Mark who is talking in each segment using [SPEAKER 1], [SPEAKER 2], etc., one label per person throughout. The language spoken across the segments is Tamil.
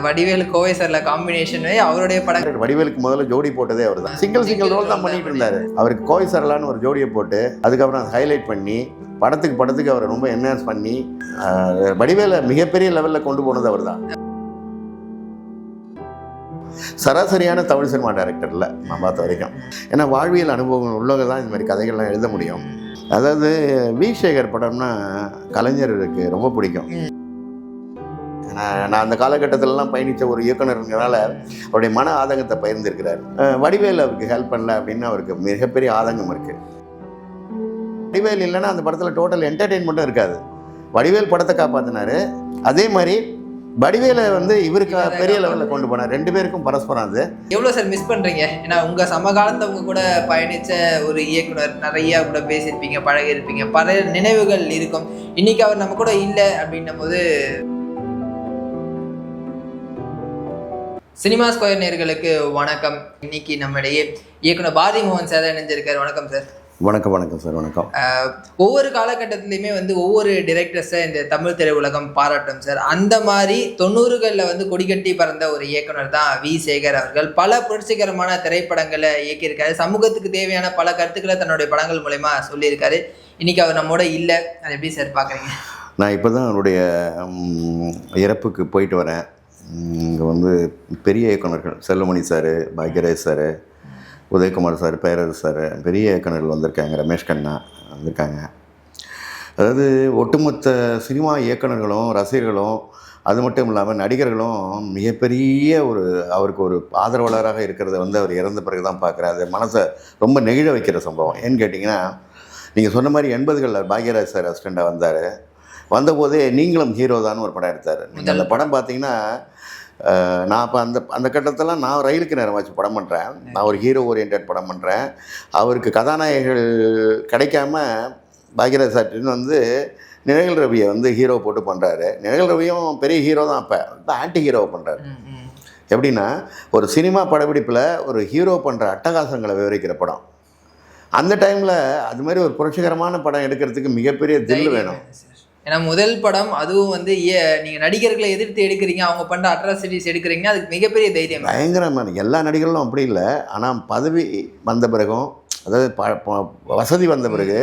[SPEAKER 1] வடிவேலு கோவை சார்ல காம்பினேஷன் அவருடைய படம்.
[SPEAKER 2] வடிவேலுக்கு முதல்ல ஜோடி போட்டதே அவர் தான். சிங்கிள் ரோல் தான் பண்ணிட்டு இருந்தாரு. அவருக்கு கோவை சார்லான்னு ஒரு ஜோடியை போட்டு அதுக்கப்புறம் ஹைலைட் பண்ணி படத்துக்கு அவரை ரொம்ப என்ஹான்ஸ் பண்ணி வடிவேலை மிகப்பெரிய லெவலில் கொண்டு போனது அவர் தான். சராசரியான தமிழ் சினிமா டைரக்டரில் நான் பார்த்த வரைக்கும். ஏன்னா வாழ்வியல் அனுபவங்கள் உள்ளவங்க தான் இந்த மாதிரி கதைகள்லாம் எழுத முடியும். அதாவது வி சேகர் படம்னா கலைஞருக்கு ரொம்ப பிடிக்கும். நான் அந்த காலகட்டத்திலலாம் பயணித்த ஒரு இயக்குனருங்கிறனால அவருடைய மன ஆதங்கத்தை பகிர்ந்திருக்கிறார். வடிவேல் அவருக்கு ஹெல்ப் பண்ணல அப்படின்னு அவருக்கு மிகப்பெரிய ஆதங்கம் இருக்குது. வடிவேல் இல்லைன்னா அந்த படத்தில் டோட்டல் என்டர்டெயின்மெண்ட்டும் இருக்காது. வடிவேல் படத்தை காப்பாற்றினார். அதே மாதிரி வடிவேலை இவருக்கு பெரிய லெவலில் கொண்டு போனார். ரெண்டு பேருக்கும் பரஸ்பரம். அது
[SPEAKER 1] எவ்வளோ சார் மிஸ் பண்ணுறீங்க? ஏன்னா உங்கள் சமகாலத்தவங்க கூட பயணித்த ஒரு இயக்குனர், நிறையா கூட பேசியிருப்பீங்க, பழகிருப்பீங்க, பல நினைவுகள் இருக்கும். இன்னைக்கு அவர் நம்ம கூட இல்லை அப்படின்னும் போது. சினிமா ஸ்கொயர் நேயர்களுக்கு வணக்கம். இன்னைக்கு நம்மிடையே இயக்குனர் பாரதி மோகன் சார் இணைஞ்சிருக்காரு. வணக்கம் சார்.
[SPEAKER 2] வணக்கம் சார். வணக்கம்.
[SPEAKER 1] ஒவ்வொரு காலகட்டத்திலையுமே ஒவ்வொரு டிரெக்டர்ஸை இந்த தமிழ் திரையுலகம் பாராட்டும் சார். அந்த மாதிரி 90களில் கொடிகட்டி பறந்த ஒரு இயக்குனர் தான் வி சேகர் அவர்கள். பல புரட்சிகரமான திரைப்படங்களை இயக்கியிருக்காரு. சமூகத்துக்கு தேவையான பல கருத்துக்களை தன்னுடைய படங்கள் மூலமா சொல்லியிருக்காரு. இன்னைக்கு அவர் நம்மோட இல்லை. அதை எப்படி சார் பார்க்குறீங்க?
[SPEAKER 2] நான் இப்போ தான் அவருடைய இறப்புக்கு போயிட்டு வரேன். இங்கே பெரிய இயக்குனர்கள் Selvamani sir, Bhagyaraj sir, Udhayakumar sir, Perarasu sir, பெரிய இயக்குனர்கள் வந்திருக்காங்க. ரமேஷ் கண்ணா வந்திருக்காங்க. அதாவது ஒட்டுமொத்த சினிமா இயக்குனர்களும் ரசிகர்களும் அது மட்டும் இல்லாமல் நடிகர்களும் மிகப்பெரிய அவருக்கு ஒரு ஆதரவாளராக இருக்கிறத அவர் இறந்த பிறகு தான் பார்க்குறேன். அது மனசை ரொம்ப நெகிழ வைக்கிற சம்பவம். ஏன்னு கேட்டிங்கன்னா, நீங்கள் சொன்ன மாதிரி 80களில் பாக்யராஜ் சார் அசிஸ்டண்ட்டாக வந்தார். வந்தபோதே நீங்களும் ஹீரோ தான் ஒரு படம் எடுத்தார். நீங்கள் அந்த படம் பார்த்தீங்கன்னா, நான் அப்போ அந்த கட்டத்தெல்லாம் நான் ரயிலுக்கு நேரம் வச்சு படம் பண்ணுறேன். நான் ஒரு ஹீரோ ஓரியன்ட் படம் பண்ணுறேன். அவருக்கு கதாநாயகர்கள் கிடைக்காம பாக்யராஜ் சார்ட்டின்னு நிழல் ரவியை ஹீரோ போட்டு பண்ணுறாரு. நிழல் ரவியும் பெரிய ஹீரோ தான். அப்போ ஆன்டி ஹீரோவை பண்ணுறாரு. எப்படின்னா, ஒரு சினிமா படப்பிடிப்பில் ஒரு ஹீரோ பண்ணுற அட்டகாசங்களை விவரிக்கிற படம். அந்த டைமில் அது மாதிரி ஒரு புரட்சிகரமான படம் எடுக்கிறதுக்கு மிகப்பெரிய தில்லு வேணும்.
[SPEAKER 1] ஏன்னா முதல் படம், அதுவும் நீங்கள் நடிகர்களை எதிர்த்து எடுக்கிறீங்க, அவங்க பண்ணுற அட்ராசிட்டிஸ் எடுக்கிறீங்க, அதுக்கு மிகப்பெரிய தைரியம்.
[SPEAKER 2] பயங்கரமான எல்லா நடிகர்களும் அப்படி இல்லை. ஆனால் பதவி வந்த பிறகும், அதாவது வசதி வந்த பிறகு,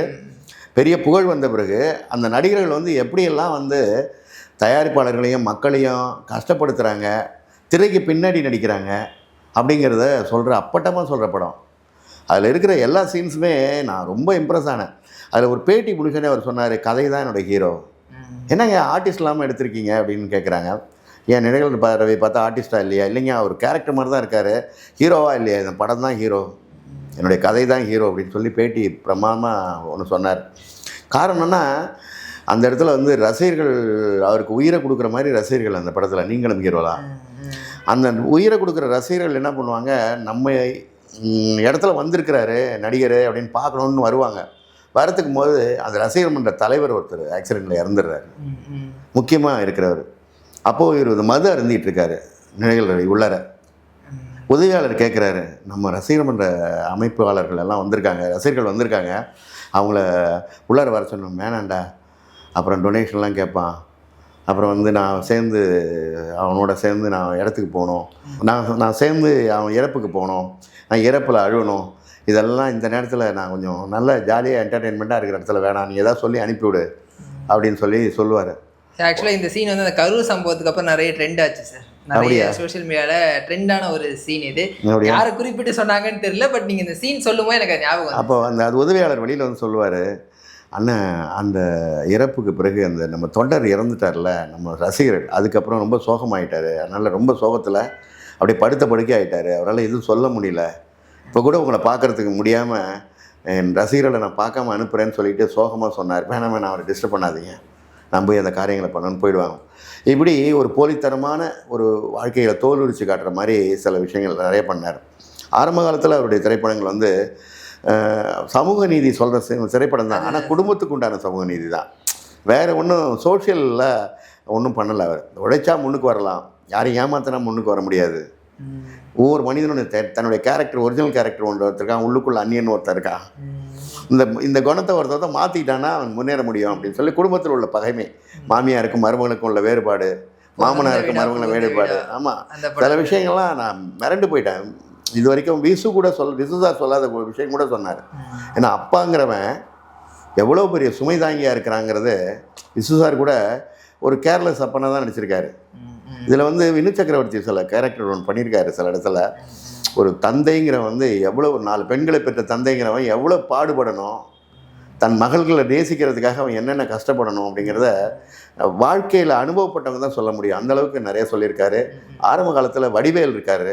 [SPEAKER 2] பெரிய புகழ் வந்த பிறகு அந்த நடிகர்கள் எப்படியெல்லாம் தயாரிப்பாளர்களையும் மக்களையும் கஷ்டப்படுத்துகிறாங்க, திரைக்கு பின்னாடி நடிக்கிறாங்க அப்படிங்கிறத அப்பட்டமாக சொல்கிற படம். அதில் இருக்கிற எல்லா சீன்ஸுமே நான் ரொம்ப இம்ப்ரெஸ் ஆனேன். அதில் ஒரு பேட்டி முடிச்சோன்னே அவர் சொன்னார், கதை தான் என்னோடய ஹீரோ. என்னங்க ஆர்டிஸ்ட் இல்லாமல் எடுத்திருக்கீங்க அப்படின்னு கேட்குறாங்க. ஏன் நிழல் ரவி பார்த்தா ஆர்டிஸ்ட்டாக இல்லையா? இல்லைங்க, அவர் கேரக்டர் மாதிரி தான் இருக்கார், ஹீரோவாக இல்லையா? இந்த படம் தான் ஹீரோ, என்னுடைய கதை தான் ஹீரோ அப்படின்னு சொல்லி பேட்டி பிரமாதமாக ஒன்று சொன்னார். காரணம்னா, அந்த இடத்துல ரசிகர்கள் அவருக்கு உயிரை கொடுக்குற மாதிரி ரசிகர்கள் அந்த படத்தில் நீங்களும் ஹீரோலாம். அந்த உயிரை கொடுக்குற ரசிகர்கள் என்ன பண்ணுவாங்க, நம்ம இடத்துல வந்திருக்கிறாரு நடிகர் அப்படின்னு பார்க்கணுன்னு வருவாங்க. வரத்துக்கும் போது அந்த ரசிகர் மன்ற தலைவர் ஒருத்தர் ஆக்சிடெண்ட்டில் இறந்துடுறாரு, முக்கியமாக இருக்கிறவர். அப்போது இவர் மது அருந்திட்டு இருக்காரு நிழல் ரவி உள்ளார. உதவியாளர் கேட்குறாரு, நம்ம ரசிகர் மன்ற அமைப்பாளர்கள் எல்லாம் வந்திருக்காங்க, ரசிகர்கள் வந்திருக்காங்க, அவங்கள உள்ளார வர சொன்னோம். வேணாண்டா, அப்புறம் டொனேஷன்லாம் கேட்பான், அப்புறம் நான் சேர்ந்து அவனோட சேர்ந்து நான் இடத்துக்கு போகணும், நான் சேர்ந்து அவன் இறப்புக்கு போகணும், நான் இறப்பில் அழுவணும், இதெல்லாம் இந்த நேரத்தில் நான் கொஞ்சம் நல்ல ஜாலியாக என்டர்டெயின்மெண்ட்டாக இருக்கிற இடத்துல வேணாம், நீ எதாவது சொல்லி அனுப்பிவிடு அப்படின்னு சொல்லுவார்.
[SPEAKER 1] ஆக்சுவலாக இந்த சீன் அந்த கரூர் சம்பவத்துக்கு அப்புறம் நிறைய ட்ரெண்ட் ஆச்சு சார். நிறைய சோஷியல் மீடியாவில் ட்ரெண்டான ஒரு சீன் இது. யாரை குறிப்பிட்டு சொன்னாங்கன்னு தெரியல, பட் நீங்கள் இந்த சீன் சொல்லும்போது எனக்கு ஞாபகம்.
[SPEAKER 2] அப்போ அது உதவியாளர் வெளியில் சொல்லுவார், அண்ணன் அந்த இறப்புக்கு பிறகு நம்ம தொண்டர் இறந்துட்டார்ல, நம்ம ரசிகர், அதுக்கப்புறம் ரொம்ப சோகமாயிட்டார், அதனால் ரொம்ப சோகத்தில் அப்படியே படுத்த படுக்கை ஆகிட்டார், அவரால் எதுவும் சொல்ல முடியல, இப்போ கூட உங்களை பார்க்குறதுக்கு முடியாமல் என் ரசிகர்களை நான் பார்க்காம அனுப்புகிறேன்னு சொல்லிட்டு சோகமாக சொன்னார். வேணாம் அவரை டிஸ்டர்ப் பண்ணாதீங்க, நான் போய் அந்த காரியங்களை பண்ணணும்னு போயிடுவாங்க. இப்படி ஒரு போலித்தனமான ஒரு வாழ்க்கையில் தோலுரிச்சு காட்டுற மாதிரி சில விஷயங்கள் நிறைய பண்ணார். ஆரம்ப காலத்தில் அவருடைய திரைப்படங்கள் சமூக நீதி சொல்கிற திரைப்படம் தான். ஆனால் குடும்பத்துக்கு உண்டான சமூக நீதி தான், வேறு ஒன்றும் சோஷியலில் ஒன்றும் பண்ணலை. அவர் உழைச்சா முன்னுக்கு வரலாம், யாரையும் ஏமாத்தினா முன்னுக்கு வர முடியாது. ஒவ்வொரு மனிதனுடைய தன்னுடைய கேரக்டர், ஒரிஜினல் கேரக்டர் ஒருத்தர் இருக்கான், உள்ளுக்குள்ள அந்நியன் ஒருத்தர் இருக்கான். இந்த குணத்தை ஒருத்தர் தான் மாற்றிக்கிட்டான்னா அவன் முன்னேற முடியும் அப்படின்னு சொல்லி குடும்பத்தில் உள்ள பகைமை, மாமியாருக்கும் மருமகளுக்கும் உள்ள வேறுபாடு, மாமனாருக்கு மருமகளை வேறுபாடு. ஆமாம், சில விஷயங்கள்லாம் நான் மிரண்டு போயிட்டேன். இது வரைக்கும் விசு சார் சொல்லாத ஒரு விஷயம் கூட சொன்னார். ஏன்னா அப்பாங்கிறவன் எவ்வளோ பெரிய சுமை தாங்கியாக இருக்கிறாங்கிறது விசு சார் கூட ஒரு கேர்லெஸ் அப்பனை தான் நடிச்சிருக்காரு. இதில் வந்து வினு சக்கரவர்த்தி சில கேரக்டர் ஒன்று பண்ணியிருக்காரு. சில இடத்துல ஒரு தந்தைங்கிறவன் வந்து எவ்வளோ 4 பெண்களை பெற்ற தந்தைங்கிறவன் எவ்வளோ பாடுபடணும், தன் மகள்களை நேசிக்கிறதுக்காக அவன் என்னென்ன கஷ்டப்படணும் அப்படிங்கிறத வாழ்க்கையில் அனுபவப்பட்டவங்க தான் சொல்ல முடியும். அந்தளவுக்கு நிறைய சொல்லியிருக்காரு. ஆரம்ப காலத்தில் வடிவேல் இருக்கார்.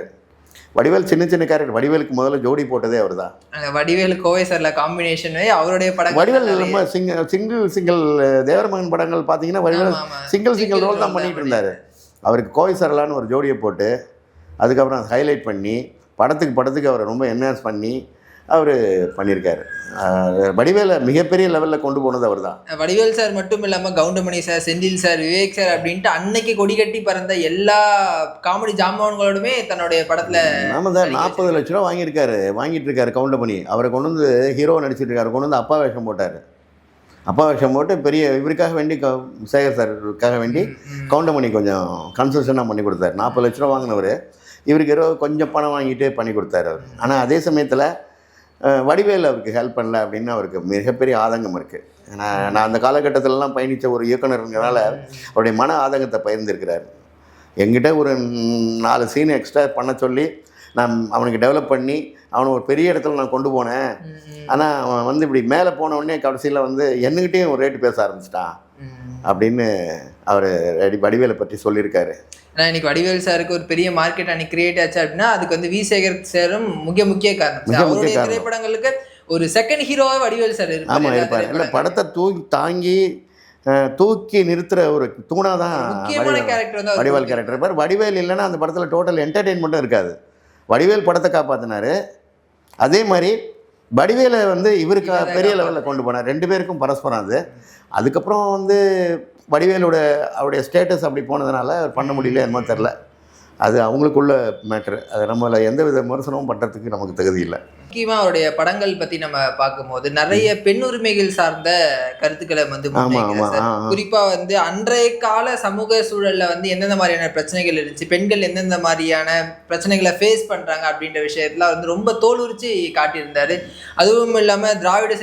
[SPEAKER 2] வடிவேல் சின்ன சின்ன கேரக்டர். வடிவேலுக்கு முதல்ல ஜோடி போட்டதே அவர் தான்.
[SPEAKER 1] வடிவேல் கோவை சார்ல காம்பினேஷன் அவருடைய படம்.
[SPEAKER 2] வடிவேல் நம்ம சிங்கிள் தேவரமகன் படங்கள் பார்த்தீங்கன்னா வடிவேல் சிங்கிள் ரோல் தான் பண்ணிகிட்டு இருந்தார். அவருக்கு கோவை சார்லான்னு ஒரு ஜோடியை போட்டு அதுக்கப்புறம் ஹைலைட் பண்ணி படத்துக்கு அவரை ரொம்ப என்ஹான்ஸ் பண்ணி அவர் பண்ணியிருக்காரு. வடிவேலை மிகப்பெரிய லெவலில் கொண்டு போனது அவர் தான்.
[SPEAKER 1] வடிவேல் சார் மட்டும் இல்லாமல் Goundamani sir, Senthil sir, Vivek sir அப்படின்ட்டு அன்னைக்கு கொடி கட்டி பறந்த எல்லா காமெடி ஜாமான்களோடுமே தன்னுடைய படத்தில்
[SPEAKER 2] நாம தான் 40 லட்ச ரூபா வாங்கிட்டு இருக்காரு கவுண்டமணி. அவரை கொண்டு வந்து ஹீரோ நடிச்சிட்டு இருக்காரு. கொண்டு வந்து அப்பா வேஷம் போட்டு பெரிய இவருக்காக வேண்டி சேகர் சாருக்காக வேண்டி கவுண்டமணி கொஞ்சம் கன்செஷனாக பண்ணி கொடுத்தாரு. 40 லட்ச ரூபா வாங்கினவர் இவருக்கு கொஞ்சம் பணம் வாங்கிட்டு பண்ணி கொடுத்தாரு அவர். ஆனால் அதே சமயத்தில் வடிவேல் அவருக்கு ஹெல்ப் பண்ணல அப்படின்னு அவருக்கு மிகப்பெரிய ஆதங்கம் இருக்குது. நான் அந்த காலகட்டத்திலலாம் பயணித்த ஒரு இயக்குனருங்கிறனால அவருடைய மன ஆதங்கத்தை பகிர்ந்திருக்கிறார். என்கிட்ட ஒரு 4 சீன் எக்ஸ்ட்ரா பண்ண சொல்லி நான் அவனுக்கு டெவலப் பண்ணி அவனை ஒரு பெரிய இடத்துல நான் கொண்டு போனேன். ஆனால் அவன் வந்து இப்படி மேலே போனவுடனே கடைசியில் வந்து என்னகிட்டையும் ஒரு ரேட்டு பேச ஆரம்பிச்சிட்டான் அப்படின்னு அவர் வடிவேலை பற்றி சொல்லியிருக்காரு.
[SPEAKER 1] ஆனால் இன்னைக்கு வடிவேல் சாருக்கு ஒரு பெரிய மார்க்கெட் அன்னைக்கு கிரியேட் ஆச்சு அப்படின்னா அதுக்கு வந்து வி சேகர் சாரும் முக்கிய காரணம். அவருடைய திரைப்படங்களுக்கு ஒரு செகண்ட் ஹீரோவாக வடிவேல் சார்
[SPEAKER 2] இருப்பார். இல்லை படத்தை தூக்கி நிறுத்துகிற ஒரு தூணாக தான்
[SPEAKER 1] முக்கியமான கேரக்டர் வந்து
[SPEAKER 2] வடிவேல் கேரக்டர் இருப்பார். வடிவேல் இல்லைன்னா அந்த படத்தில் டோட்டல் என்டர்டெயின்மெண்ட்டும் இருக்காது. வடிவேல் படத்தை காப்பாற்றினார். அதே மாதிரி வடிவேலை வந்து இவருக்கு பெரிய லெவலில் கொண்டு போனார். 2 பேருக்கும் பரஸ்பரம் அது. அதுக்கப்புறம் வந்து அவருடைய ஸ்டேட்டஸ் அப்படி போனதுனால பண்ண முடியல என்னமோ தெரில. அது அவங்களுக்குள்ள மேட்ரு. அது நம்மளை எந்த வித விமர்சனமும் பண்ணுறதுக்கு நமக்கு தகுதி இல்லை.
[SPEAKER 1] முக்கியமாக அவருடைய படங்கள் பற்றி நம்ம பார்க்கும்போது நிறைய பெண் உரிமைகள் சார்ந்த கருத்துக்களை வந்து குறிப்பாக வந்து அன்றைய கால சமூக சூழலில் வந்து எந்தெந்த மாதிரியான பிரச்சனைகள் இருந்துச்சு, பெண்கள் எந்தெந்த மாதிரியான பிரச்சனைகளை ஃபேஸ் பண்ணுறாங்க அப்படின்ற விஷயத்தில் வந்து ரொம்ப தோலுரிச்சு காட்டியிருந்தார். அதுவும் இல்லாமல் திராவிட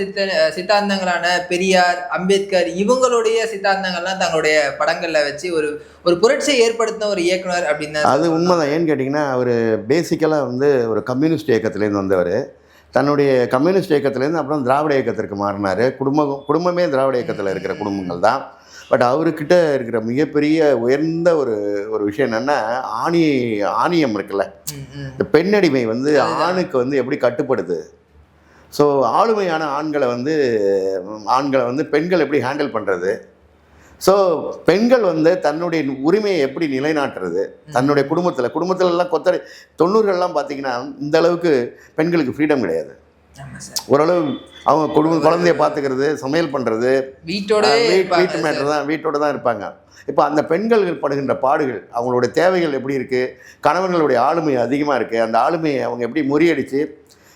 [SPEAKER 1] சித்தாந்தங்களான பெரியார், அம்பேத்கர் இவங்களுடைய சித்தாந்தங்கள்லாம் தங்களுடைய படங்களில் வச்சு ஒரு புரட்சியை ஏற்படுத்தின ஒரு இயக்குனர் அப்படின்னு.
[SPEAKER 2] அது உண்மைதான். ஏன்னு கேட்டிங்கன்னா அவர் பேசிக்கலாக வந்து ஒரு கம்யூனிஸ்ட் இயக்கத்துலேருந்து வந்தவர். தன்னுடைய கம்யூனிஸ்ட் இயக்கத்துலேருந்து அப்புறம் திராவிட இயக்கத்திற்கு மாறினார். குடும்பமே திராவிட இயக்கத்தில் இருக்கிற குடும்பங்கள் தான். பட் அவர்கிட்ட இருக்கிற மிகப்பெரிய உயர்ந்த ஒரு விஷயம் என்னென்னா ஆணியம் இருக்குல்ல, இந்த பெண்ணடிமை வந்து ஆணுக்கு வந்து எப்படி கட்டுப்படுது. ஸோ ஆளுமையான ஆண்களை வந்து பெண்கள் எப்படி ஹேண்டில் பண்ணுறது. ஸோ பெண்கள் வந்து தன்னுடைய உரிமையை எப்படி நிலைநாட்டுறது தன்னுடைய குடும்பத்திலலாம் 90கள்லாம் பார்த்தீங்கன்னா இந்த அளவுக்கு பெண்களுக்கு ஃப்ரீடம் கிடையாது. ஓரளவு அவங்க குழந்தைய பார்த்துக்கிறது, சமையல் பண்ணுறது, வீட்டு மேட்டர் வீட்டோடு தான் இருப்பாங்க. இப்போ அந்த பெண்கள் படுகின்ற பாடுகள், அவங்களுடைய தேவைகள் எப்படி இருக்குது, கணவன்களுடைய ஆளுமை அதிகமாக இருக்குது, அந்த ஆளுமையை அவங்க எப்படி முறியடித்து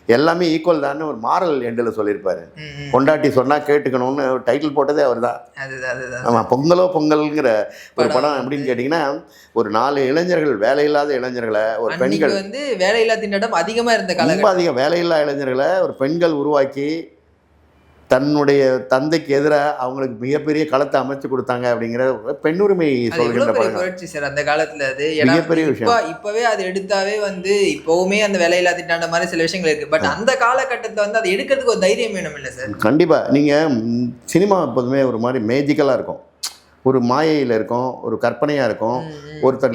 [SPEAKER 2] எல்லாமே ஈக்குவல் தான் ஒரு மாரல் எண்டில் சொல்லியிருப்பாரு. பொண்டாட்டி சொன்னால் கேட்டுக்கணும்னு ஒரு டைட்டில் போட்டதே அவர் தான். ஆமாம், பொங்கல்ங்கிற ஒரு படம் எப்படின்னு கேட்டிங்கன்னா ஒரு 4 இளைஞர்கள், வேலையில்லாத இளைஞர்களை ஒரு பெண்கள்
[SPEAKER 1] வந்து வேலையில்லா திண்டாட்டம் அதிகமாக இருந்த காலம்,
[SPEAKER 2] ரொம்ப அதிகம் வேலையில்லா இளைஞர்களை ஒரு பெண்கள் உருவாக்கி தன்னுடைய தந்தைக்கு எதிராக அவங்களுக்கு மிகப்பெரிய களத்தை அமைச்சு கொடுத்தாங்க அப்படிங்கிற பெண்ணுரிமை சொல்கின்ற
[SPEAKER 1] சார். அந்த காலத்துல அது
[SPEAKER 2] மிகப்பெரிய விஷயம்.
[SPEAKER 1] இப்பவே அது எடுத்தாவே வந்து இப்பவுமே அந்த வேலையில்லா திண்டாண்ட மாதிரி சில விஷயங்கள் இருக்கு. பட் அந்த காலகட்டத்தில் வந்து அதை எடுக்கிறதுக்கு ஒரு தைரியம் வேணும் இல்லை சார்?
[SPEAKER 2] கண்டிப்பா. நீங்க சினிமா எப்போதுமே ஒரு மாதிரி மேஜிக்கலா இருக்கும், ஒரு மாயையில் இருக்கும், ஒரு கற்பனையாக இருக்கும். ஒருத்தர்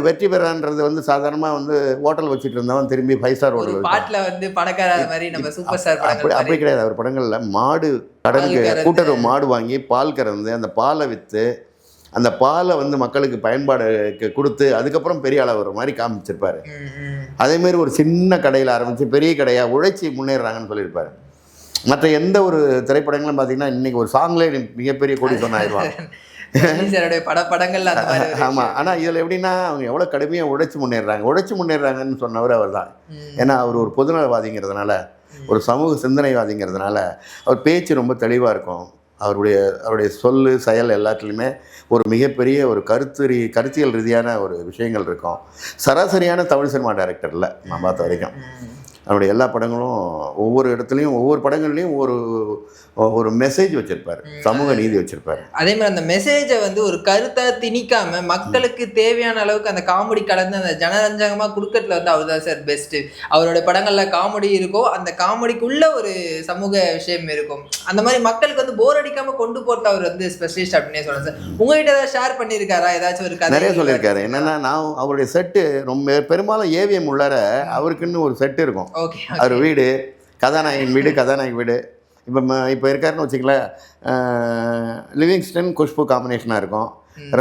[SPEAKER 2] வெற்றி பெறான்றது வந்து சாதாரணமாக வந்து ஹோட்டல் வச்சுட்டு இருந்தவன் திரும்பி 5 ஸ்டார் ஹோட்டல்
[SPEAKER 1] பாட்டில் வந்து பணக்கார மாதிரி நம்ம சூப்பர் ஸ்டார்
[SPEAKER 2] அப்படி கிடையாது. அவர் படங்களில் மாடு கடலுக்கு கூட்டுறவு மாடு வாங்கி பால் கறந்து அந்த பாலை விற்று அந்த பாலை வந்து மக்களுக்கு பயன்பாடுக்கு கொடுத்து அதுக்கப்புறம் பெரிய அளவு மாதிரி காமிச்சிருப்பாரு. அதேமாரி ஒரு சின்ன கடையில் ஆரம்பித்து பெரிய கடையாக உழைச்சி முன்னேறாங்கன்னு சொல்லியிருப்பாரு. மற்ற எந்த ஒரு திரைப்படங்களும் பார்த்தீங்கன்னா இன்றைக்கி ஒரு சாங்லேயே மிகப்பெரிய கோடீஸ்வரன் ஆயிடுவாங்க.
[SPEAKER 1] படங்கள்ல
[SPEAKER 2] ஆமாம். ஆனால் இதில் எப்படின்னா அவங்க எவ்வளோ கடுமையாக உழைச்சி முன்னேறாங்கன்னு சொன்னவர் அவர் தான். ஏன்னா அவர் ஒரு பொதுநலவாதிங்கிறதுனால, ஒரு சமூக சிந்தனைவாதிங்கிறதுனால அவர் பேச்சு ரொம்ப தெளிவாக இருக்கும். அவருடைய சொல்லு செயல் எல்லாத்துலேயுமே ஒரு மிகப்பெரிய ஒரு கருத்தியல் ரீதியான ஒரு விஷயங்கள் இருக்கும். சராசரியான தமிழ் சினிமா டைரக்டர் இல்லை நான் பார்த்த வரைக்கும். அவருடைய எல்லா படங்களும் ஒவ்வொரு இடத்துலையும் ஒவ்வொரு படங்கள்லையும் ஒரு மெசேஜ் வச்சிருப்பார், சமூக நீதி வச்சிருப்பார்.
[SPEAKER 1] அதே மாதிரி அந்த மெசேஜை வந்து ஒரு கருத்தா திணிக்காம மக்களுக்கு தேவையான அளவுக்கு அந்த காமெடி கலந்து அந்த ஜனரஞ்சகமா கொடுக்கறதுல வந்து அவர் தான் சார் பெஸ்ட். அவரோட படங்கள்ல காமெடி இருக்கோ, அந்த காமெடிக்குள்ள ஒரு சமூக விஷயம் இருக்கும். அந்த மாதிரி மக்களுக்கு வந்து போர் அடிக்காம கொண்டு போட்டு அவர் வந்து ஸ்பெஷலிஸ்ட் அப்படின்னே சொல்றேன் சார். உங்ககிட்ட ஏதாவது ஷேர் பண்ணியிருக்காரா? ஏதாச்சும் ஒரு கதை
[SPEAKER 2] நிறைய சொல்லியிருக்காரு. என்னன்னா, நான் அவருடைய செட்டு ரொம்ப பெரும்பாலும் ஏவிஎம் உள்ளார அவருக்குன்னு ஒரு செட்டு இருக்கும். அவர் வீடு, கதாநாயகன் வீடு, கதாநாயகி வீடு. இப்போ இருக்காருன்னு வச்சுக்கலேன், லிவிங்ஸ்டன் குஷ்பு காம்பினேஷனாக இருக்கும்,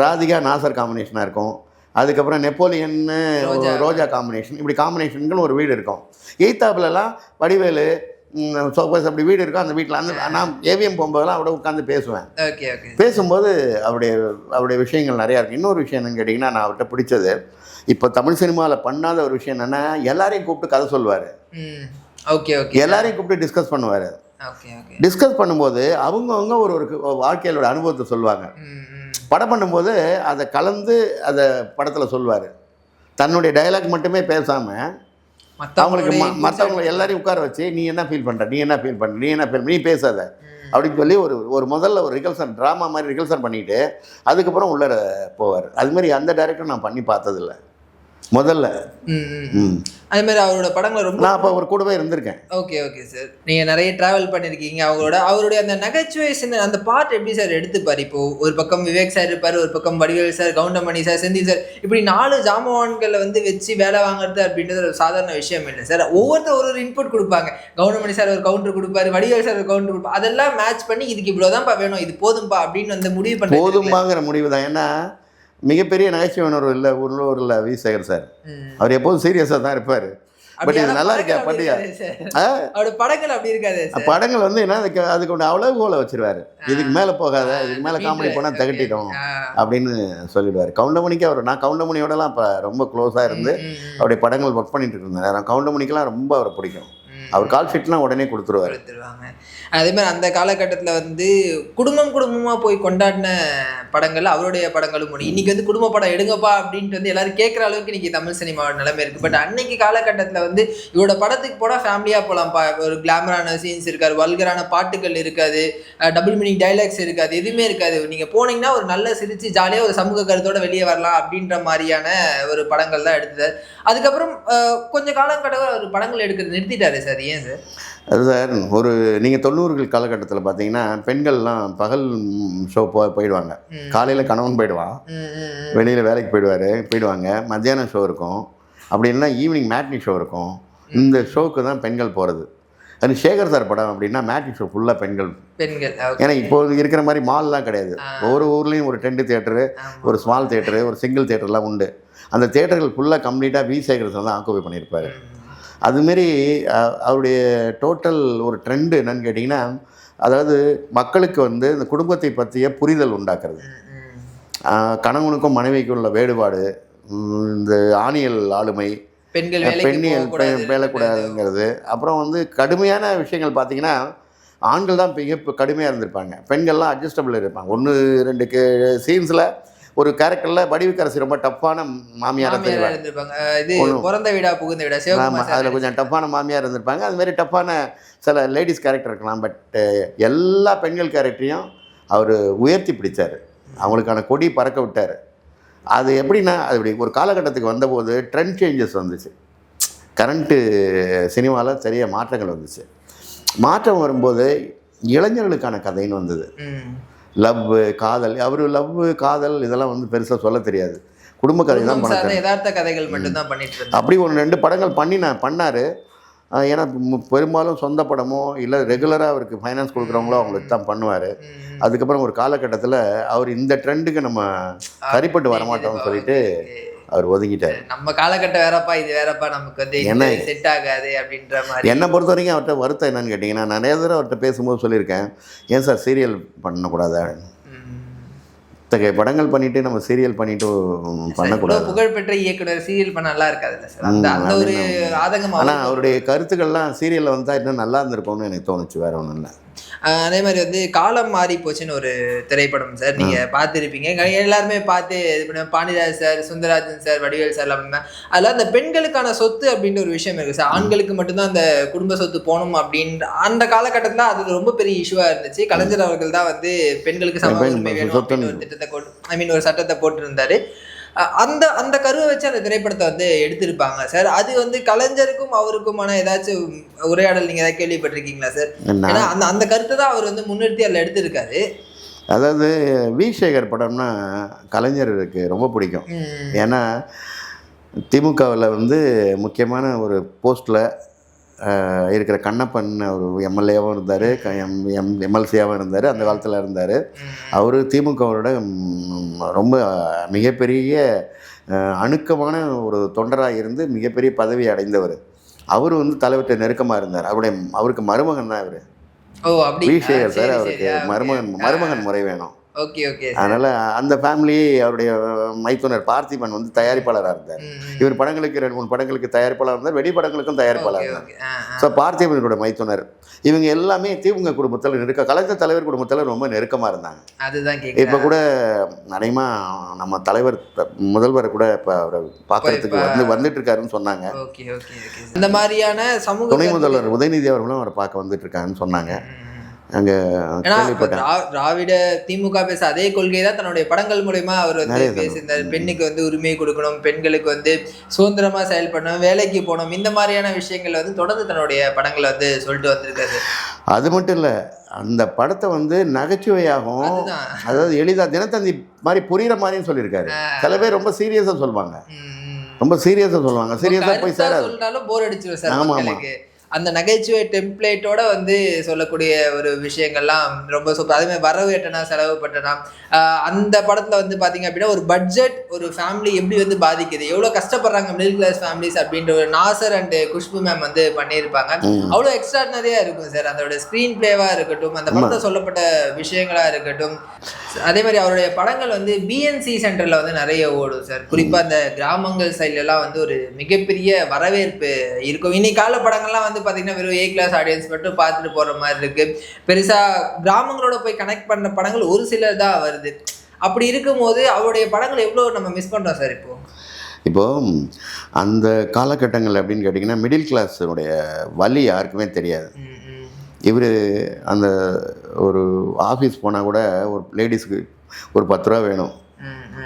[SPEAKER 2] ராதிகா நாசர் காம்பினேஷனாக இருக்கும், அதுக்கப்புறம் நெப்போலியன்னு ரோஜா காம்பினேஷன், இப்படி காம்பினேஷன்கள் ஒரு வீடு இருக்கும். எய்த்தாப்புலலாம் வடிவேலு சோபஸ் அப்படி வீடு இருக்கும். அந்த வீட்டில் நான் ஏவிஎம் போகும்போதெல்லாம் அவட உட்காந்து பேசுவேன். பேசும்போது அவருடைய விஷயங்கள் நிறையா இருக்குது. இன்னொரு விஷயம் என்னன்னு கேட்டிங்கன்னா, நான் அவர்கிட்ட பிடிச்சது, இப்போ தமிழ் சினிமாவில் பண்ணாத ஒரு விஷயம் என்னென்னா, எல்லாரையும் கூப்பிட்டு கதை சொல்லுவார். எல்லாரையும் கூப்பிட்டு டிஸ்கஸ் பண்ணுவார். டிஸ்கஸ் பண்ணும்போது அவங்கவுங்க ஒரு வாழ்க்கையோட அனுபவத்தை சொல்லுவாங்க. படம் பண்ணும்போது அதை கலந்து அதை படத்தில் சொல்லுவார். தன்னுடைய டைலாக் மட்டுமே பேசாமல் அவங்களுக்கு மற்றவங்களை எல்லாரையும் உட்கார வச்சு, நீ என்ன ஃபீல் பண்ணுற, நீ என்ன ஃபீல் பண்ணுற, நீ பேசாத அப்படின்னு சொல்லி ஒரு முதல்ல ஒரு ரிகல்சன் ட்ராமா மாதிரி ரிகல்சன் பண்ணிவிட்டு அதுக்கப்புறம் உள்ளே போவார். அதுமாதிரி அந்த டைரக்டர் நான் பண்ணி பார்த்ததில்ல முதல்ல.
[SPEAKER 1] அதே மாதிரி அவரோட படங்களை ரொம்ப
[SPEAKER 2] நான் அப்போ ஒரு கூடவே இருந்திருக்கேன்.
[SPEAKER 1] ஓகே சார், நீங்கள் நிறைய ட்ராவல் பண்ணியிருக்கீங்க. அவருடைய அந்த நகைச்சுவை அந்த பார்ட் எப்படி சார் எடுத்துப்பார்? இப்போ ஒரு பக்கம் விவேக் சார் இருப்பார், ஒரு பக்கம் Vadivel sir, Goundamani sir, Senthil sir, இப்படி 4 ஜாமவான்களை வந்து வச்சு வேலை வாங்குறது அப்படின்றது ஒரு சாதாரண விஷயம் இல்லை சார். ஒவ்வொருத்தர் ஒரு இன்புட் கொடுப்பாங்க. கவுண்டமணி சார் ஒரு கவுண்டர் கொடுப்பாரு, வடிவேல் சார் ஒரு கவுண்டர் கொடுப்பாரு. அதெல்லாம் மேட்ச் பண்ணி இதுக்கு இவ்வளோதான்ப்பா வேணும், இது போதும்பா அப்படின்னு வந்து முடிவு பண்ண
[SPEAKER 2] போதும்பாங்கிற முடிவு தான். ஏன்னா மிகப்பெரிய நகைச்சுவை இல்லை உள்ளூரில் வி சேகர் சார். அவர் எப்போதும் சீரியஸாக தான் இருப்பார். பட் இது நல்லா இருக்கா பண்டியா
[SPEAKER 1] படங்கள் அப்படி இருக்காது.
[SPEAKER 2] படங்கள் வந்து என்ன, அதுக்கு ஒன்று அளவுகோலை வச்சிருவாரு. இதுக்கு மேலே போகாத, இதுக்கு மேலே காமெடி போனால் தகட்டிடும் அப்படின்னு சொல்லிடுவார். கவுண்டமணிக்கு நான் கவுண்டமணியோடலாம் இப்போ ரொம்ப க்ளோஸாக இருந்து அவருடைய படங்கள் ஒர்க் பண்ணிட்டு இருந்தேன். கவுண்டமணிக்கெலாம் ரொம்ப அவரை பிடிக்கும். அவர் கால் ஷீட்லாம் உடனே கொடுத்துருவாங்க.
[SPEAKER 1] அதே மாதிரி அந்த காலகட்டத்தில் வந்து குடும்பமாக போய் கொண்டாடின படங்கள் அவருடைய படங்களும் ஒன்று. இன்றைக்கி வந்து குடும்ப படம் எடுங்கப்பா அப்படின்ட்டு வந்து எல்லாரும் கேட்குற அளவுக்கு இன்றைக்கி தமிழ் சினிமாவோட நிலைமை இருக்குது. பட் அன்னைக்கு காலகட்டத்தில் வந்து இவரோட படத்துக்கு போனால் ஃபேமிலியாக போகலாம்ப்பா, ஒரு கிளாமரான சீன்ஸ் இருக்காது, வல்கரான பாட்டுகள் இருக்காது, டபுள் மீனிங் டைலாக்ஸ் இருக்காது, எதுவுமே இருக்காது. நீங்கள் போனீங்கன்னா ஒரு நல்ல சிரித்து ஜாலியாக ஒரு சமூக கருத்தோடு வெளியே வரலாம் அப்படின்ற மாதிரியான ஒரு படங்கள் தான் எடுத்தது. அதுக்கப்புறம் கொஞ்சம் காலகட்டத்தில் ஒரு படங்கள் எடுக்கிறது நிறுத்திட்டாரு சார். ஏன் சார்?
[SPEAKER 2] அது சார், நீங்கள் 90கள் காலகட்டத்தில் பார்த்தீங்கன்னா பெண்கள்லாம் பகல் ஷோ போயிடுவாங்க. காலையில் கணவன் போயிடுவான், வெளியில் வேலைக்கு போயிடுவாங்க. மத்தியானம் ஷோ இருக்கும், அப்படி இல்லைன்னா ஈவினிங் மேட்னி ஷோ இருக்கும். இந்த ஷோக்கு தான் பெண்கள் போகிறது. அது சேகர் சார் படம் அப்படின்னா மேட்னி ஷோ ஃபுல்லாக பெண்கள். ஏன்னா இப்போது இருக்கிற மாதிரி மால்லாம் கிடையாது. ஒவ்வொரு ஊர்லேயும் ஒரு டென்ட் தியேட்டரு, ஒரு ஸ்மால் தியேட்டரு, ஒரு சிங்கிள் தியேட்டர்லாம் உண்டு. அந்த தியேட்டர்கள் ஃபுல்லாக கம்ப்ளீட்டாக வி சேகர் சார் தான் ஆக்குபை பண்ணியிருப்பார். அதுமாரி அவருடைய டோட்டல் ஒரு ட்ரெண்டு என்னன்னு கேட்டிங்கன்னா, அதாவது மக்களுக்கு வந்து இந்த குடும்பத்தை பற்றிய புரிதல் உண்டாக்குறது, கணவனுக்கும் மனைவிக்கும் உள்ள வேறுபாடு, இந்த ஆணியல் ஆளுமை, பெண்ணியல் பேலக்கூடாதுங்கிறது. அப்புறம் வந்து கடுமையான விஷயங்கள் பார்த்திங்கன்னா, ஆண்கள் தான் மிக கடுமையாக இருந்திருப்பாங்க, பெண்கள்லாம் அட்ஜஸ்டபிள் இருப்பாங்க. 1-2 சீன்ஸில் ஒரு கேரக்டரில் வடிவுக்கரசி ரொம்ப டஃப்பான மாமியார் இருந்திருப்பாங்க. ஆமாம், அதில் கொஞ்சம் டஃப்பான மாமியார் இருந்திருப்பாங்க. அதுமாரி டஃப்பான சில லேடிஸ் கேரக்டர் இருக்கலாம். பட் எல்லா பெண்கள் கேரக்டரையும் அவர் உயர்த்தி பிடிச்சார், அவங்களுக்கான கொடி பறக்க விட்டார். அது எப்படின்னா, அது இப்படி ஒரு காலகட்டத்துக்கு வந்தபோது ட்ரெண்ட் சேஞ்சஸ் வந்துச்சு. கரண்ட்டு சினிமாவில் சரியாக மாற்றங்கள் வந்துச்சு. மாற்றம் வரும்போது இளைஞர்களுக்கான கதைன்னு வந்தது. லவ், காதல். அவர் லவ், காதல் இதெல்லாம் வந்து பெருசாக சொல்ல தெரியாது, குடும்ப கதை தான்
[SPEAKER 1] யதார்த்த கதைகள் மட்டும்தான் பண்ணிட்டு.
[SPEAKER 2] அப்படி 1-2 படங்கள் பண்ணார். ஏன்னா பெரும்பாலும் சொந்த படமோ இல்லை ரெகுலராக அவருக்கு ஃபைனான்ஸ் கொடுக்குறவங்களோ அவங்களுக்கு தான் பண்ணுவார். அதுக்கப்புறம் ஒரு காலகட்டத்தில் அவர் இந்த ட்ரெண்டுக்கு நம்ம சரிப்பட்டு வரமாட்டோம்னு சொல்லிட்டு அவர் ஒதுங்கிட்டார்.
[SPEAKER 1] நம்ம காலகட்டம் வேறப்பா, இது வேறப்பா, நமக்கு வந்து என்ன செட் ஆகாது அப்படின்ற மாதிரி.
[SPEAKER 2] என்னை பொறுத்த வரைக்கும் அவர்கிட்ட வருத்தம் என்னன்னு கேட்டிங்கன்னா, நான் நிறைய தடவை அவர்கிட்ட பேசும்போது சொல்லியிருக்கேன், ஏன் சார் சீரியல் பண்ணக்கூடாது, இத்தகைய படங்கள் பண்ணிட்டு நம்ம சீரியல் பண்ணிட்டு பண்ணக்கூடாது.
[SPEAKER 1] புகழ்பெற்ற இயக்குனர் சீரியல் பண்ண நல்லா இருக்காதுல்ல சார், அந்த அந்த ஒரு ஆதங்கம்.
[SPEAKER 2] ஆனால் அவருடைய கருத்துக்கள்லாம் சீரியலில் வந்தால் இன்னும் நல்லா இருந்திருக்கும்னு எனக்கு தோணுச்சு, வேற ஒன்றும் இல்லை.
[SPEAKER 1] அதே மாதிரி வந்து காலம் மாறி போச்சுன்னு ஒரு திரைப்படம் சார், நீங்க பார்த்துருப்பீங்க, எல்லாருமே பார்த்து இது பண்ண, Pandiraj sir, Sundararajan sir, Vadivel sir எல்லாமே. அதில் அந்த பெண்களுக்கான சொத்து அப்படின்ற ஒரு விஷயம் இருக்கு சார். ஆண்களுக்கு மட்டும்தான் அந்த குடும்ப சொத்து போகணும் அப்படின்ற அந்த காலகட்டத்தில் அது ரொம்ப பெரிய இஷ்யூவா இருந்துச்சு. கலைஞர் அவர்கள் தான் வந்து பெண்களுக்கு சம உரிமை வேணும் அப்படின்னு ஒரு திட்டத்தை ஒரு சட்டத்தை போட்டிருந்தாரு. அந்த அந்த கருவை வச்சு அந்த திரைப்படத்தை வந்து எடுத்திருப்பாங்க சார். அது வந்து கலைஞருக்கும் அவருக்குமான ஏதாச்சும் உரையாடல் நீங்க ஏதாவது கேள்விப்பட்டிருக்கீங்களா சார்? ஏன்னா அந்த அந்த கருத்தை தான் அவர் வந்து முன்னிறுத்தி அதில் எடுத்திருக்காரு.
[SPEAKER 2] அதாவது வி சேகர் படம்னா கலைஞருக்கு ரொம்ப பிடிக்கும். ஏன்னா திமுகவில் வந்து முக்கியமான ஒரு போஸ்டில் இருக்கிற கண்ணப்பன் ஒரு எம்எல்ஏவும் இருந்தார், எம்எல்சியாகவும் இருந்தார், அந்த காலத்தில் இருந்தார். அவர் திமுகவோட ரொம்ப மிகப்பெரிய அணுக்கமான ஒரு தொண்டராக இருந்து மிகப்பெரிய பதவி அடைந்தவர். அவர் வந்து தலைவர்கிட்ட நெருக்கமாக இருந்தார். அவருக்கு மருமகன் தான் இவர். V Sekar sir. அவருக்கு மருமகன் முறை வேணும். அதனால் அந்த ஃபேமிலி, அவருடைய மைத்துனர் பார்த்திபன் வந்து தயாரிப்பாளராக இருந்தார். இவர் படங்களுக்கு 2-3 படங்களுக்கு தயாரிப்பாளராக இருந்தார், வெடி படங்களுக்கும் தயாரிப்பாளராக இருந்தார். ஸோ பார்த்திபனோட மைத்துனர் இவங்க எல்லாமே திமுக குடும்பத்தில் கலைஞர் தலைவர் குடும்பத்தில் ரொம்ப நெருக்கமாக இருந்தாங்க. இப்போ கூட நிறையமா நம்ம தலைவர் முதல்வர் கூட இப்போ அவரை பார்க்கறதுக்கு வந்துட்டு இருக்காருன்னு சொன்னாங்க.
[SPEAKER 1] இந்த மாதிரியான சமூக
[SPEAKER 2] துணை முதல்வர் உதயநிதி அவர்களும் அவரை பார்க்க வந்துட்டு இருக்காருன்னு சொன்னாங்க. அங்கே
[SPEAKER 1] திராவிட திமுக பேச அதே கொள்கை தான் தன்னுடைய படங்கள் மூலமா அவர் வந்து பேசியிருந்தார். பெண்ணுக்கு வந்து உரிமை கொடுக்கணும், பெண்களுக்கு வந்து சுதந்திரமா செயல்படணும், வேலைக்கு போகணும், இந்த மாதிரியான விஷயங்கள் வந்து தொடர்ந்து தன்னுடைய படங்களை வந்து சொல்லிட்டு வந்திருக்காரு.
[SPEAKER 2] அது மட்டும் இல்லை, அந்த படத்தை வந்து நகைச்சுவையாகவும், அதாவது எளிதாக தினத்தந்தி மாதிரி புரியுற மாதிரியும் சொல்லியிருக்காரு. சில பேர் ரொம்ப சீரியஸாக சொல்லுவாங்க, சீரியஸாக போய் சார்
[SPEAKER 1] சொல்லிட்டாலும் போர் அடிச்சிடும் சார். ஆமாம், அந்த நகைச்சுவை டெம்ப்ளேட்டோட வந்து சொல்லக்கூடிய ஒரு விஷயங்கள்லாம் ரொம்ப சூப்பர். அதேமாதிரி வரவு எட்டனா செலவு பட்டனா, அந்த படத்தில் வந்து பார்த்தீங்க அப்படின்னா ஒரு பட்ஜெட் ஒரு ஃபேமிலி எப்படி வந்து பாதிக்குது, எவ்வளோ கஷ்டப்படுறாங்க மிடில் கிளாஸ் ஃபேமிலிஸ் அப்படின்ற ஒரு நாசர் அண்ட் குஷ்பு மேம் வந்து பண்ணியிருப்பாங்க. அவ்வளோ எக்ஸ்ட்ராடினரியாக இருக்கும் சார். அதோட ஸ்க்ரீன் பிளேவாக இருக்கட்டும், அந்த படத்தில் சொல்லப்பட்ட விஷயங்களாக இருக்கட்டும். அதே மாதிரி அவருடைய படங்கள் வந்து பிஎன்சி சென்டரில் வந்து நிறைய ஓடும் சார். குறிப்பாக அந்த கிராமங்கள் சைட்லலாம் வந்து ஒரு மிகப்பெரிய வரவேற்பு இருக்கும். இன்னைக்கு கால படங்கள்லாம் வந்து பார்த்தீங்கன்னா வெறும் ஏ கிளாஸ் ஆடியன்ஸ் மட்டும் பார்த்துட்டு போகிற மாதிரி இருக்குது. பெருசாக கிராமங்களோட போய் கனெக்ட் பண்ண படங்கள் ஒரு சிலர் தான் வருது. அப்படி இருக்கும்போது அவருடைய படங்கள் எவ்வளோ நம்ம மிஸ் பண்ணுறோம் சார்.
[SPEAKER 2] இப்போது அந்த காலகட்டங்கள் அப்படின்னு கேட்டிங்கன்னா மிடில் கிளாஸுடைய வலி யாருக்குமே தெரியாது. இவர் அந்த ஒரு ஆஃபீஸ் போனால் கூட ஒரு லேடிஸுக்கு ஒரு 10 ரூபா வேணும்,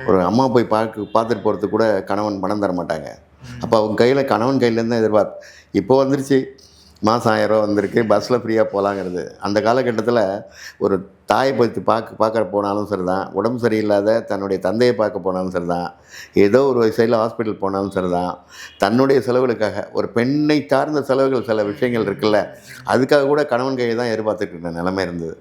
[SPEAKER 2] ஒரு அம்மா போய் பார்த்துட்டு போகிறதுக்கு கூட கணவன் பணம் தர மாட்டாங்க. அப்போ அவங்க கையில் கணவன் கையிலேருந்து தான் எதிர்பார்ப்பு. இப்போ வந்துருச்சு, மாதம் 1000 ரூபா வந்திருக்கு, பஸ்ஸில் ஃப்ரீயாக போகலாங்கிறது. அந்த காலகட்டத்தில் ஒரு தாயை பற்றி பார்க்க போனாலும் சரி தான், உடம்பு சரியில்லாத தன்னுடைய தந்தையை பார்க்க போனாலும் சரி தான், ஏதோ ஒரு சைடில் ஹாஸ்பிட்டல் போனாலும் சரி தான், தன்னுடைய செலவுகளுக்காக ஒரு பெண்ணை சார்ந்த செலவுகள் சில விஷயங்கள் இருக்குல்ல, அதுக்காக கூட கணவன் கையை தான் எதிர்பார்த்துட்டு இருந்த நிலைமை இருந்தது.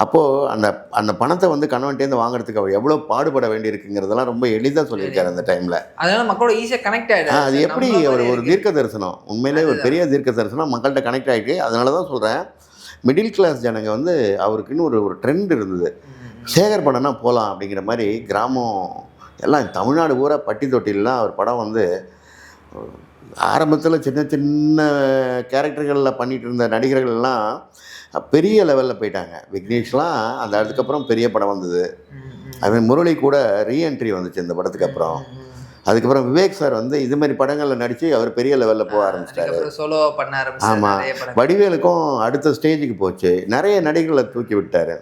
[SPEAKER 2] அப்போது அந்த அந்த பணத்தை வந்து கணவன்ட்டேருந்து வாங்குறதுக்கு அவர் எவ்வளோ பாடுபட வேண்டியிருக்குங்கிறதெல்லாம் ரொம்ப எளிதாக சொல்லியிருக்காரு அந்த டைமில்.
[SPEAKER 1] அதனால் மக்களோட ஈஸியாக கனெக்ட் ஆகிடும்.
[SPEAKER 2] அது எப்படி அவர் ஒரு தீர்க்க தரிசனம், உண்மையிலே ஒரு பெரிய தீர்க்க தரிசனம் மக்கள்கிட்ட கனெக்ட் ஆகிட்டு. அதனால தான் சொல்கிறேன், மிடில் கிளாஸ் ஜனங்க வந்து அவருக்குன்னு ஒரு ட்ரெண்ட் இருந்தது. சேகர் படம்னா போகலாம் அப்படிங்கிற மாதிரி கிராமம் எல்லாம் தமிழ்நாடு பூரா பட்டி தொட்டிலாம் அவர் படம் வந்து ஆரம்பத்தில் சின்ன சின்ன கேரக்டர்களில் பண்ணிகிட்டு இருந்த நடிகர்கள்லாம் பெரிய லெவலில் போயிட்டாங்க. விக்னேஷ்லாம் அந்த அதுக்கப்புறம் பெரிய படம் வந்தது. அது முரளி கூட ரீஎன்ட்ரி வந்துச்சு இந்த படத்துக்கு அப்புறம். அதுக்கப்புறம் விவேக் சார் வந்து இது மாதிரி படங்களில் நடித்து அவர் பெரிய லெவலில் போக ஆரம்பிச்சிட்டாரு. ஆமாம், வடிவேலுக்கும் அடுத்த ஸ்டேஜுக்கு போச்சு. நிறைய நடிகர்களை தூக்கி விட்டார்.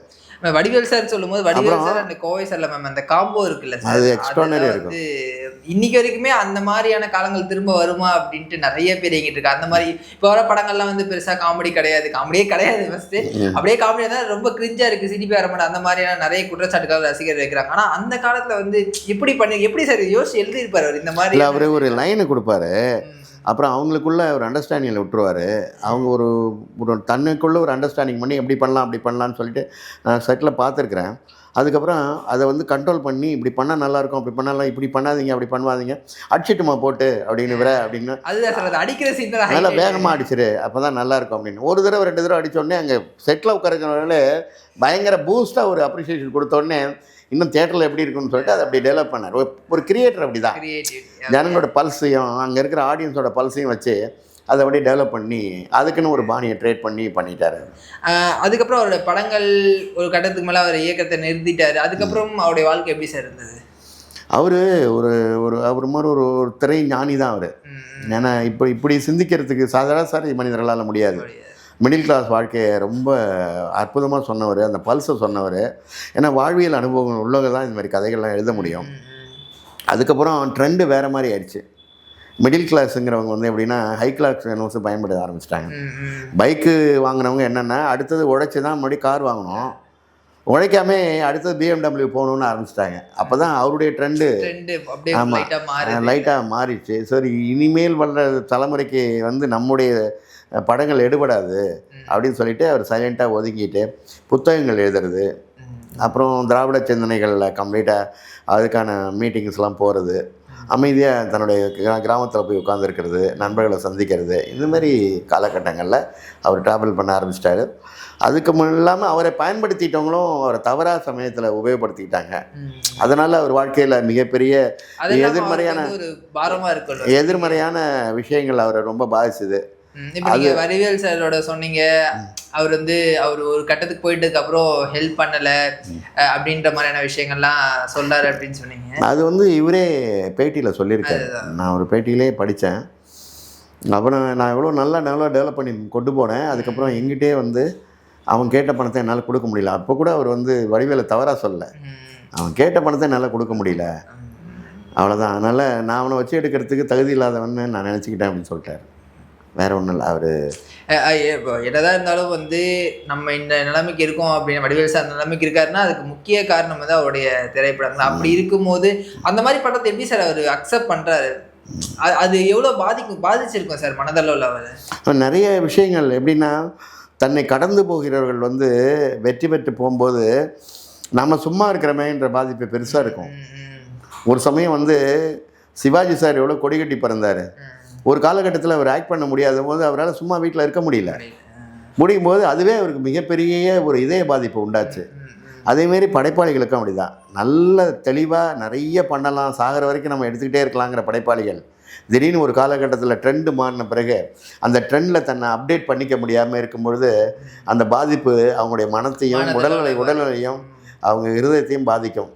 [SPEAKER 1] வடிவேல் சார் சொல்லும்போது வடிவேல் சார் அந்த கோவை சார்ல மேம் அந்த காம்போ இருக்குல்ல சார்,
[SPEAKER 2] அது எக்ஸ்ட்ரானரியா இருக்கும்.
[SPEAKER 1] இன்னைக்கு வரைக்குமே அந்த மாதிரியான காலங்கள் திரும்ப வருமா அப்படின்ட்டு நிறைய பேர் எங்கிட்டு இருக்கு. அந்த மாதிரி இப்போ வர படங்கள்லாம் வந்து பெருசா காமெடி கிடையாது, காமெடியே கிடையாது. ஃபர்ஸ்ட் அப்படியே காமெடியா தான் ரொம்ப கிரிஞ்சா இருக்கு, சிரிப்பே வர மாட்டேன், அந்த மாதிரியான நிறைய குற்றச்சாட்டுகள் ரசிகர் வைக்கிறாங்க. ஆனா அந்த காலத்துல வந்து எப்படி சார் யோசிச்சு எழுதியிருப்பாரு அவர் இந்த மாதிரி?
[SPEAKER 2] அவரு ஒரு லைனை கொடுப்பாரு, அப்புறம் அவங்களுக்குள்ள ஒரு அண்டர்ஸ்டாண்டிங்கில் விட்டுருவார். அவங்க ஒரு தன்னுக்குள்ளே ஒரு அண்டர்ஸ்டாண்டிங் பண்ணி எப்படி பண்ணலாம் அப்படி பண்ணலான்னு சொல்லிட்டு நான் செட்டில் பார்த்துருக்குறேன். அதுக்கப்புறம் அதை வந்து கண்ட்ரோல் பண்ணி இப்படி பண்ணால் நல்லாயிருக்கும், அப்படி பண்ணலாம், இப்படி பண்ணாதீங்க, அப்படி பண்ணாதீங்க, அடிச்சிட்டுமா போட்டு அப்படின்னு அப்படின்னு
[SPEAKER 1] அடிக்கிற சீன்
[SPEAKER 2] நல்லா வேகமாக அடிச்சிரு, அப்போ தான் நல்லாயிருக்கும் அப்படின்னு. ஒரு தடவை 2 தடவை அடித்தோடனே அங்கே செட்டில் உட்காரனால பயங்கர பூஸ்ட்டாக ஒரு அப்ரிசியேஷன் கொடுத்தோடனே இன்னும் தியேட்டரில் எப்படி இருக்குன்னு சொல்லிட்டு அதை அப்படி டெவலப் பண்ணார். ஒரு கிரியேட்டர் அப்படி தான் ஜனங்களோட பல்ஸையும் அங்கே இருக்கிற ஆடியன்ஸோட பல்ஸையும் வச்சு அதை அப்படியே டெவலப் பண்ணி அதுக்குன்னு ஒரு பாணியை ட்ரேட் பண்ணி பண்ணிட்டாரு.
[SPEAKER 1] அதுக்கப்புறம் அவரோட படங்கள் ஒரு கட்டத்துக்கு மேலே அவர் இயக்கத்தை நிறுத்திட்டாரு. அதுக்கப்புறம் அவருடைய வாழ்க்கை எப்படி சார் இருந்தது?
[SPEAKER 2] அவர் அவர் மாதிரி ஒரு திரை ஞானி தான் அவர். ஏன்னா இப்படி சிந்திக்கிறதுக்கு சாதாரண மனிதர்களால் முடியாது. மிடில் கிளாஸ் வாழ்க்கையை ரொம்ப அற்புதமாக சொன்னவர், அந்த பல்ஸை சொன்னவர். ஏன்னா வாழ்வியல் அனுபவம் உள்ளவங்க தான் இந்த மாதிரி கதைகள்லாம் எழுத முடியும். அதுக்கப்புறம் ட்ரெண்டு வேறு மாதிரி ஆயிடுச்சு. மிடில் கிளாஸுங்கிறவங்க வந்து எப்படின்னா ஹை கிளாஸ் நோட்ஸு பயன்படுத்த ஆரம்பிச்சிட்டாங்க. பைக்கு வாங்கினவங்க என்னென்னா அடுத்தது உழைச்சி தான் மறுபடியும் கார் வாங்கணும், உழைக்காமே அடுத்தது BMW போகணுன்னு ஆரம்பிச்சிட்டாங்க. அப்போ தான் அவருடைய ட்ரெண்டு ஆமாம் லைட்டாக மாறிடுச்சு. சரி, இனிமேல் வர்ற தலைமுறைக்கு வந்து நம்முடைய படங்கள் எடுபடாது அப்படின்னு சொல்லிட்டு அவர் சைலண்ட்டாக ஒதுக்கிட்டு புத்தகங்கள் எழுதுறது, அப்புறம் திராவிட சிந்தனைகளில் கம்ப்ளீட்டாக அதுக்கான மீட்டிங்ஸ்லாம் போகிறது, அமைதியாக தன்னுடைய கிராமத்தில் போய் உட்காந்துருக்கிறது, நண்பர்களை சந்திக்கிறது, இந்தமாரி காலகட்டங்களில் அவர் ட்ராவல் பண்ண ஆரம்பிச்சிட்டாரு. அதுக்கு இல்லாமல் அவரை பயன்படுத்திட்டவங்களும் அவரை தவறாக சமயத்தில் உபயோகப்படுத்திக்கிட்டாங்க. அதனால் அவர் வாழ்க்கையில் மிகப்பெரிய எதிர்மறையான விஷயங்கள் அவரை ரொம்ப பாதிச்சுது.
[SPEAKER 1] வடிவேல் சாரோட சொன்னீங்க, அவர் ஒரு கட்டத்துக்கு போயிட்டதுக்கு அப்புறம் ஹெல்ப் பண்ணல அப்படின்ற மாதிரியான விஷயங்கள்லாம் சொல்லாரு அப்படின்னு சொன்னீங்க.
[SPEAKER 2] அது இவரே பேட்டியில் சொல்லியிருக்காரு. நான் ஒரு பேட்டியிலே படித்தேன். அப்புறம் நான் எவ்வளோ நல்லா டெவலப் பண்ணி கொண்டு போனேன். அதுக்கப்புறம் எங்கிட்டே அவன் கேட்ட பணத்தை என்னால் கொடுக்க முடியல. அப்போ கூட அவர் வடிவேலை தவறாக சொல்லலை. அவன் கேட்ட பணத்தை என்னால் கொடுக்க முடியல, அவ்வளோதான். அதனால் நான் அவனை வச்சு எடுக்கிறதுக்கு தகுதி இல்லாதவன்னு நான் நினச்சிக்கிட்டேன் அப்படின்னு சொல்லிட்டார். வேறு ஒன்றும் இல்லை. அவர்
[SPEAKER 1] என்னதான் இருந்தாலும் நம்ம இந்த நிலைமைக்கு இருக்கோம் அப்படின்னு வடிவேல் சார் நிலைமைக்கு இருக்காருன்னா அதுக்கு முக்கிய காரணம் அவருடைய திரைப்படங்கள். அப்படி இருக்கும்போது அந்த மாதிரி படத்தை எப்படி சார் அவர் அக்செப்ட் பண்ணுறாரு? அது எவ்வளோ பாதிச்சிருக்கும் சார் மனதளவில்? அவர்
[SPEAKER 2] நிறைய விஷயங்கள் எப்படின்னா, தன்னை கடந்து போகிறவர்கள் வெற்றி பெற்று போகும்போது நம்ம சும்மா இருக்கிறமேன்ற பாதிப்பு பெருசாக இருக்கும். ஒரு சமயம் சிவாஜி சார் எவ்வளோ கொடி கட்டி பிறந்தார். ஒரு காலகட்டத்தில் அவர் ஆக்ட் பண்ண முடியாத போது அவரால் சும்மா வீட்டில் இருக்க முடியும் போது அதுவே அவருக்கு மிகப்பெரிய ஒரு இதய பாதிப்பு உண்டாச்சு. அதேமாரி படைப்பாளிகளுக்கும் அப்படி தான். நல்ல தெளிவாக நிறைய பண்ணலாம், சாகிற வரைக்கும் நம்ம எடுத்துக்கிட்டே இருக்கலாங்கிற படைப்பாளிகள் திடீர்னு ஒரு காலகட்டத்தில் ட்ரெண்டு மாறின பிறகு அந்த ட்ரெண்டில் தன்னை அப்டேட் பண்ணிக்க முடியாமல் இருக்கும்பொழுது அந்த பாதிப்பு அவங்களுடைய மனத்தையும் உடல்நிலையும் அவங்க இருதயத்தையும் பாதிக்கும்.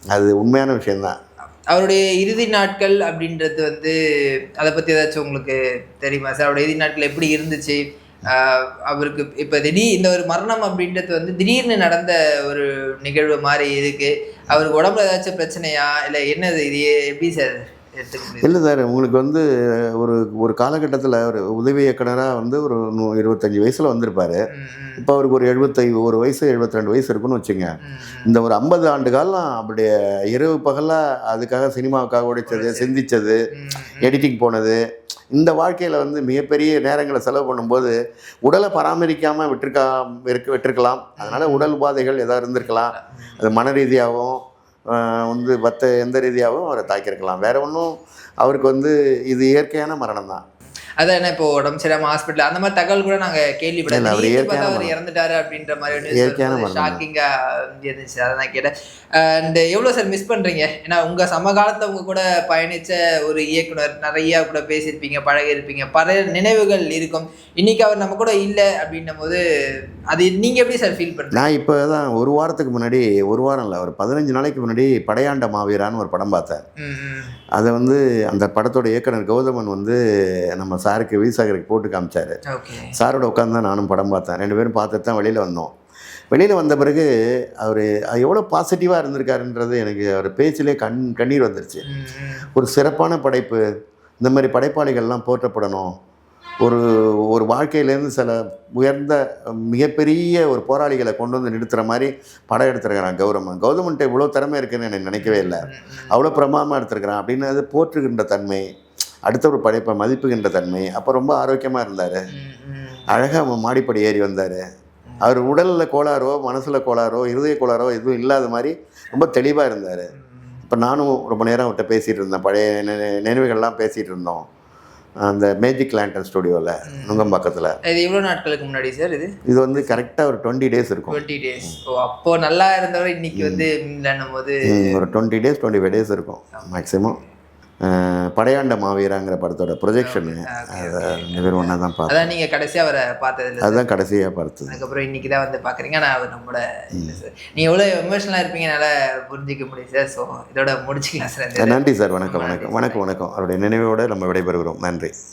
[SPEAKER 2] அது உண்மையான விஷயந்தான்.
[SPEAKER 1] அவருடைய இறுதி நாட்கள் அப்படின்றது அதை பற்றி ஏதாச்சும் உங்களுக்கு தெரியுமா சார்? அவருடைய இறுதி நாட்கள் எப்படி இருந்துச்சு? அவருக்கு இப்போ இந்த ஒரு மரணம் அப்படின்றது திடீர்னு நடந்த ஒரு நிகழ்வு மாதிரி இருக்கு. அவருக்கு உடம்புல ஏதாச்சும் பிரச்சனையா இல்லை என்னது? இது எப்படி சார் எடுத்துக்க முடியும்?
[SPEAKER 2] இல்லை சார், உங்களுக்கு ஒரு காலகட்டத்தில் ஒரு உதவி இயக்குனராக ஒரு 25 வயசில் வந்திருப்பார். இப்போ அவருக்கு ஒரு 71 வயசு 72 வயசு இருக்குன்னு வச்சுங்க. இந்த ஒரு 50 ஆண்டு காலம் அப்படியே இரவு பகலாக அதுக்காக சினிமாவுக்காக உடைச்சது, சிந்திச்சது, எடிட்டிங் போனது, இந்த வாழ்க்கையில் மிகப்பெரிய நேரங்களை செலவு பண்ணும்போது உடலை பராமரிக்காமல் விட்டுருக்கலாம். அதனால் உடல் உபாதைகள் ஏதாவது இருந்திருக்கலாம். அது மன ரீதியாகவும் எந்த ரீதியாகவும் அவரை தாக்கியிருக்கலாம். வேறு ஒன்றும் அவருக்கு இது இயற்கையான மரணம் தான்.
[SPEAKER 1] அதான் என்ன இப்போ உடம்பு சரியாம ஹாஸ்பிட்டல் அந்த மாதிரி தகவல் கூட நாங்கள் கேள்விப்பட்டோம். அவர் இறந்துட்டாரு அப்படின்ற மாதிரி ஷாக்கிங்கா இருந்துச்சு. அதை நான் கேட்டேன். அண்ட் எவ்வளோ சார் மிஸ் பண்ணுறீங்க? ஏன்னா உங்கள் சமகாலத்தில் உங்க கூட பயணித்த ஒரு இயக்குனர், நிறையா கூட பேசியிருப்பீங்க, பழகிருப்பீங்க, பல நினைவுகள் இருக்கும். இன்னைக்கு அவர் நம்ம கூட இல்லை அப்படின்னும் போது அது நீங்கள் எப்படி சார் ஃபீல் பண்ணுறீங்க?
[SPEAKER 2] நான் இப்போ தான் ஒரு வாரத்துக்கு முன்னாடி, ஒரு வாரம் இல்லை, ஒரு 15 நாளைக்கு முன்னாடி படையாண்ட மாவீரான்னு ஒரு படம் பார்த்தேன். அதை அந்த படத்தோட இயக்குனர் கௌதமன் நம்ம சாருக்கு விசாகருக்கு போட்டு காமிச்சார். சாரோட உட்காந்து தான் நானும் படம் பார்த்தேன். 2 பேரும் பார்த்துட்டு தான் வெளியில் வந்தோம். வெளியில் வந்த பிறகு அவர் எவ்வளோ பாசிட்டிவாக இருந்திருக்காருன்றது எனக்கு அவர் பேச்சிலே கண்ணீர் வந்துருச்சு. ஒரு சிறப்பான படைப்பு, இந்த மாதிரி படைப்பாளிகள்லாம் போற்றப்படணும். ஒரு வாழ்க்கையிலேருந்து சில உயர்ந்த மிகப்பெரிய ஒரு போராளிகளை கொண்டு நிறுத்துகிற மாதிரி படம் எடுத்துருக்கிறான் கௌதமன்ட்ட இவ்வளோ திறமை இருக்குன்னு எனக்கு நினைக்கவே இல்லை. அவ்வளோ பிரமாதமாக எடுத்துருக்கிறான் அப்படின்னு அது போற்றுகின்ற தன்மை, அடுத்த ஒரு படைப்பை மதிப்புகின்ற தன்மை. அப்போ ரொம்ப ஆரோக்கியமாக இருந்தார். அழகாக மாடிப்படி ஏறி வந்தார். அவர் உடலில் கோளாறோ மனசில் கோளாறோ இருதய கோளாறோ எதுவும் இல்லாத மாதிரி ரொம்ப தெளிவாக இருந்தார். இப்போ நானும் ரொம்ப நேரம் அவர்கிட்ட பேசிகிட்டு இருந்தேன். பழைய நினைவுகள்லாம் பேசிகிட்டு இருந்தோம். அந்த மேஜிக் லேண்டன் ஸ்டுடியோவில் நுங்கம்பாக்கத்தில்.
[SPEAKER 1] இது எவ்வளோ நாட்களுக்கு முன்னாடி சார்
[SPEAKER 2] இது வந்து கரெக்டாக ஒரு 20 டேஸ் இருக்கும்.
[SPEAKER 1] 20 டேஸ். ஓ, அப்போ நல்லா இருந்தவர் இன்னைக்கு வந்து இல்லைன்னும் போது
[SPEAKER 2] ஒரு 20 டேஸ் 25 டேஸ் இருக்கும் மேக்ஸிமம். படையாண்ட மாவீராங்கிற படத்தோட ப்ரொஜெக்ஷனு ரெண்டு பேரும் ஒன்றா தான் பார்த்தேன்.
[SPEAKER 1] அதான் நீங்கள் கடைசியாக அவரை பார்த்தது?
[SPEAKER 2] அதுதான் கடைசியாக பார்த்தது.
[SPEAKER 1] அதுக்கப்புறம் இன்னைக்கு தான் வந்து பார்க்குறீங்க. ஆனால் அவர் நம்மளோட இல்லை சார். நீங்கள் எவ்வளோ எமோஷனலாக இருப்பீங்க என்னால் புரிஞ்சிக்க முடியும் சார். ஸோ இதோட முடிச்சுக்கலாம் சார்.
[SPEAKER 2] நன்றி சார். வணக்கம் வணக்கம் வணக்கம் வணக்கம். அவருடைய நினைவோடு நம்ம விடைபெறுகிறோம். நன்றி.